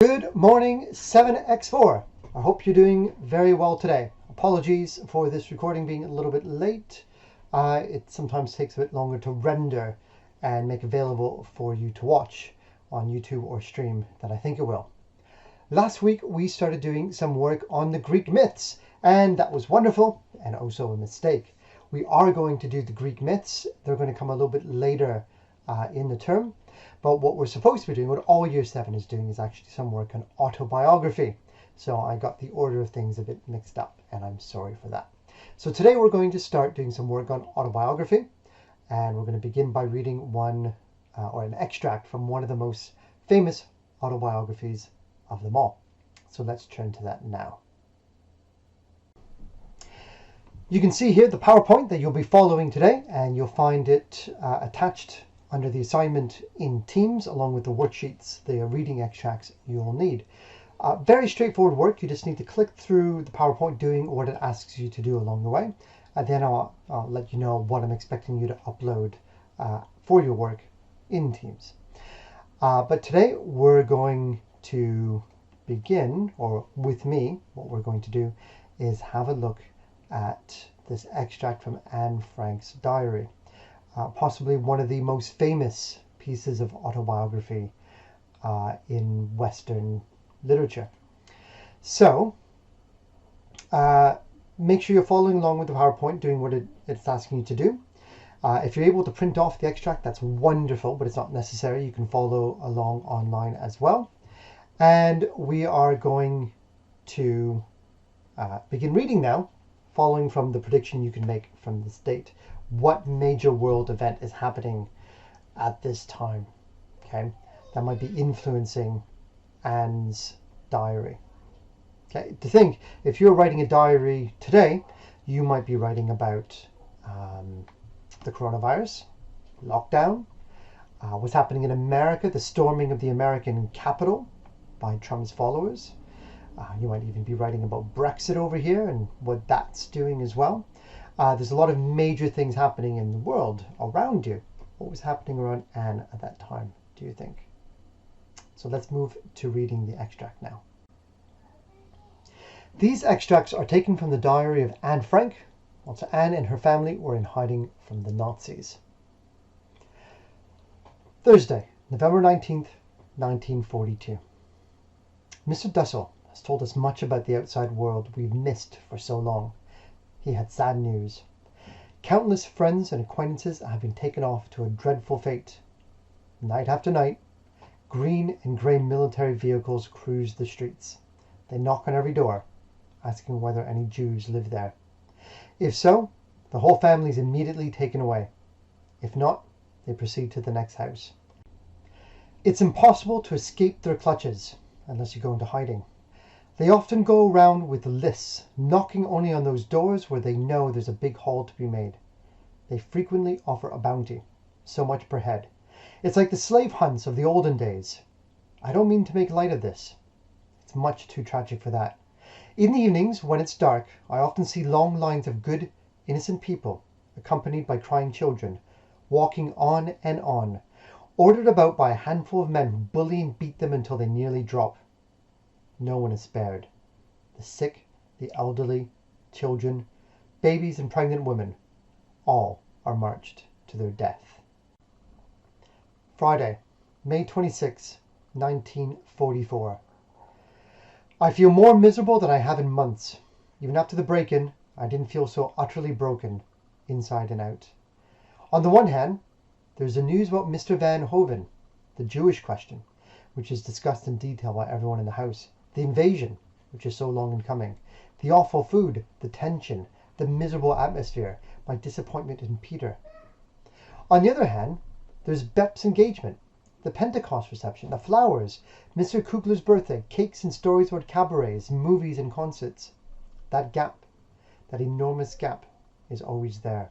Good morning, 7x4. I hope you're doing very well today. Apologies for this recording being a little bit late. It sometimes takes a bit longer to render and make available for you to watch on YouTube or stream than I think it will. Last week we started doing some work on the Greek myths, and that was wonderful and also a mistake. We are going to do the Greek myths. They're going to come a little bit later in the term. But what we're supposed to be doing, what all year 7 is doing, is actually some work on autobiography. So I got the order of things a bit mixed up, and I'm sorry for that. So today we're going to start doing some work on autobiography, and we're going to begin by reading an extract from one of the most famous autobiographies of them all. So let's turn to that now. You can see here the PowerPoint that you'll be following today, and you'll find it attached under the assignment in Teams, along with the worksheets, the reading extracts you'll need. Very straightforward work. You just need to click through the PowerPoint doing what it asks you to do along the way. And then I'll let you know what I'm expecting you to upload for your work in Teams. But today we're going to begin, or with me, what we're going to do is have a look at this extract from Anne Frank's diary. Possibly one of the most famous pieces of autobiography in Western literature. So, make sure you're following along with the PowerPoint, doing what it's asking you to do. If you're able to print off the extract, that's wonderful, but it's not necessary. You can follow along online as well. And we are going to begin reading now, following from the prediction you can make from this date. What major world event is happening at this time? Okay, that might be influencing Anne's diary. Okay, to think, if you're writing a diary today, you might be writing about the coronavirus, lockdown, what's happening in America, the storming of the American Capitol by Trump's followers. You might even be writing about Brexit over here and what that's doing as well. There's a lot of major things happening in the world around you. What was happening around Anne at that time, do you think? So let's move to reading the extract now. These extracts are taken from the diary of Anne Frank, whilst Anne and her family were in hiding from the Nazis. Thursday, November 19th, 1942. Mr. Dussel has told us much about the outside world we've missed for so long. He had sad news. Countless friends and acquaintances have been taken off to a dreadful fate. Night after night, green and grey military vehicles cruise the streets. They knock on every door, asking whether any Jews live there. If so, the whole family is immediately taken away. If not, they proceed to the next house. It's impossible to escape their clutches unless you go into hiding. They often go around with lists, knocking only on those doors where they know there's a big haul to be made. They frequently offer a bounty, so much per head. It's like the slave hunts of the olden days. I don't mean to make light of this. It's much too tragic for that. In the evenings, when it's dark, I often see long lines of good, innocent people, accompanied by crying children, walking on and on, ordered about by a handful of men who bully and beat them until they nearly drop. No one is spared. The sick, the elderly, children, babies and pregnant women, all are marched to their death. Friday, May 26, 1944. I feel more miserable than I have in months. Even after the break-in, I didn't feel so utterly broken, inside and out. On the one hand, there's the news about Mr. Van Hoven, the Jewish question, which is discussed in detail by everyone in the house. The invasion, which is so long in coming, the awful food, the tension, the miserable atmosphere, my disappointment in Peter. On the other hand, there's Bep's engagement, the Pentecost reception, the flowers, Mr. Kugler's birthday, cakes and stories about cabarets, movies and concerts. That gap, that enormous gap, is always there.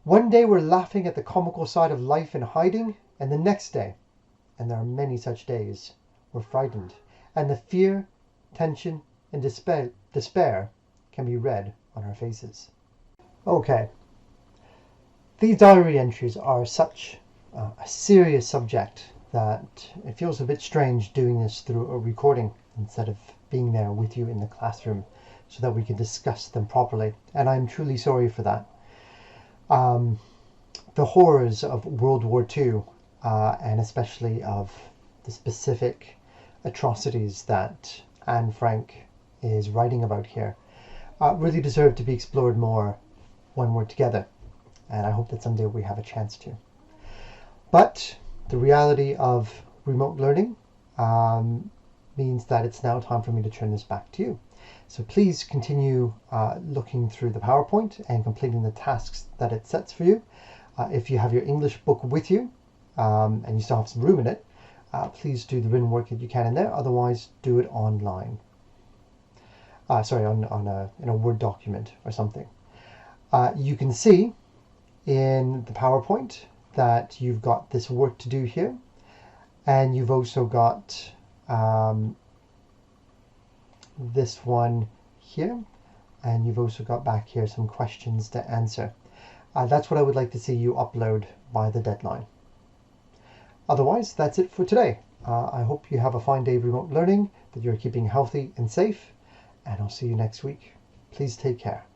One day we're laughing at the comical side of life in hiding, and the next day, and there are many such days, we're frightened. And the fear, tension, and despair can be read on our faces. Okay, these diary entries are such a serious subject that it feels a bit strange doing this through a recording instead of being there with you in the classroom so that we can discuss them properly. And I'm truly sorry for that. The horrors of World War II, and especially of the specific atrocities that Anne Frank is writing about here, really deserve to be explored more when we're together. And I hope that someday we have a chance to. But the reality of remote learning means that it's now time for me to turn this back to you. So please continue looking through the PowerPoint and completing the tasks that it sets for you. If you have your English book with you and you still have some room in it, please do the written work that you can in there. Otherwise, do it online. In a Word document or something. You can see in the PowerPoint that you've got this work to do here, and you've also got this one here, and you've also got back here some questions to answer. That's what I would like to see you upload by the deadline. Otherwise, that's it for today. I hope you have a fine day of remote learning, that you're keeping healthy and safe, and I'll see you next week. Please take care.